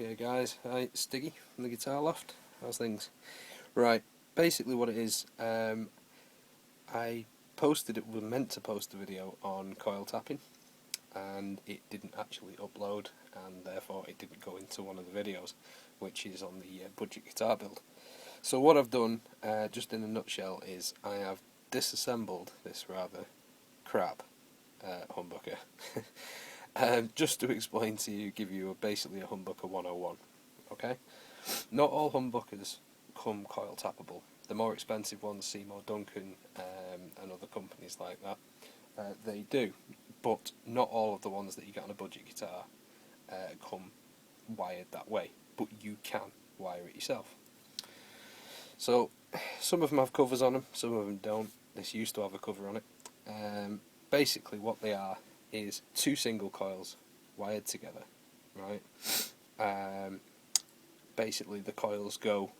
Okay guys, hi, it's Stiggy from the Guitar Loft. How's things? Right, basically what it is, I was meant to post a video on coil tapping, and it didn't actually upload, and therefore it didn't go into one of the videos, which is on the budget guitar build. So what I've done, just in a nutshell, is I have disassembled this rather crap humbucker. Just to explain to you, give you basically a humbucker 101. Okay, not all humbuckers come coil tappable. The more expensive ones, Seymour Duncan and other companies like that, they do, but not all of the ones that you get on a budget guitar come wired that way. But you can wire it yourself. So some of them have covers on them, some of them don't. This used to have a cover on it. Basically what they are is two single coils wired together, right? Basically the coils go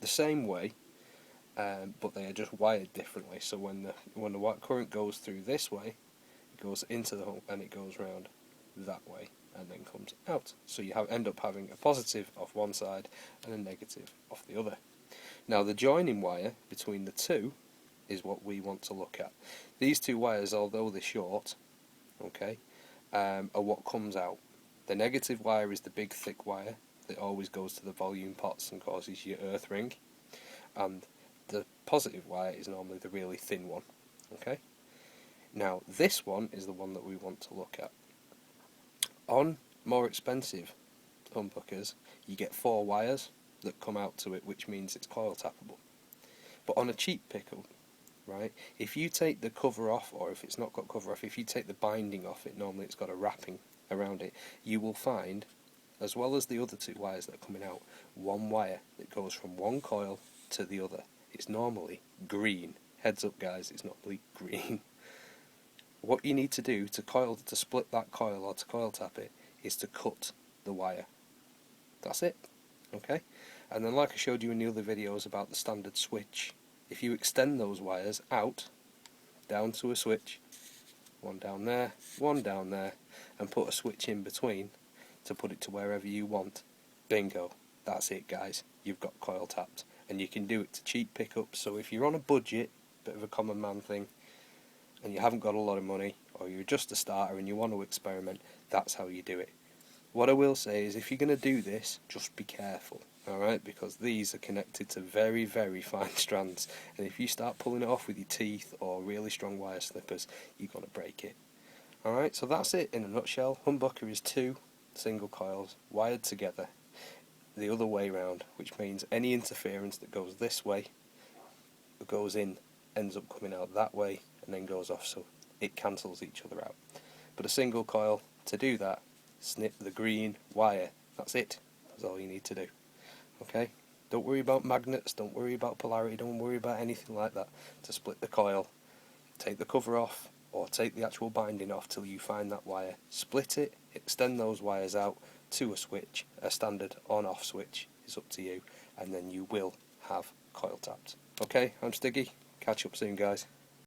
the same way, but they are just wired differently. So when the current goes through this way, it goes into the hole and it goes round that way and then comes out. So you end up having a positive off one side and a negative off the other. Now the joining wire between the two is what we want to look at. These two wires, although they're short, okay, are what comes out. The negative wire is the big thick wire that always goes to the volume pots and causes your earth ring, and the positive wire is normally the really thin one. Okay, now this one is the one that we want to look at. On more expensive humbuckers you get 4 wires that come out to it, which means it's coil tappable. But on a cheap pickup, right, if you take the cover off, or if it's not got cover off, if you take the binding off it, normally it's got a wrapping around it, you will find, as well as the other 2 wires that are coming out, one wire that goes from one coil to the other. It's normally green. Heads up guys, it's normally green. What you need to do to split that coil or to coil tap it is to cut the wire. That's it. Okay? And then, like I showed you in the other videos about the standard switch, if you extend those wires out, down to a switch, one down there, and put a switch in between to put it to wherever you want, bingo, that's it guys, you've got coil tapped. And you can do it to cheap pickups. So if you're on a budget, bit of a common man thing, and you haven't got a lot of money, or you're just a starter and you want to experiment, that's how you do it. What I will say is, if you're going to do this, just be careful, alright, because these are connected to very, very fine strands, and if you start pulling it off with your teeth or really strong wire snippers, you're going to break it. Alright, so that's it in a nutshell. Humbucker is 2 single coils wired together the other way round, which means any interference that goes this way, goes in, ends up coming out that way, and then goes off, so it cancels each other out. But a single coil, to do that, snip the green wire. That's it. That's all you need to do. Okay? Don't worry about magnets, don't worry about polarity, don't worry about anything like that. To split the coil, take the cover off, or take the actual binding off till you find that wire. Split it, extend those wires out to a switch, a standard on-off switch is up to you, and then you will have coil tapped. Okay, I'm Stiggy. Catch up soon guys.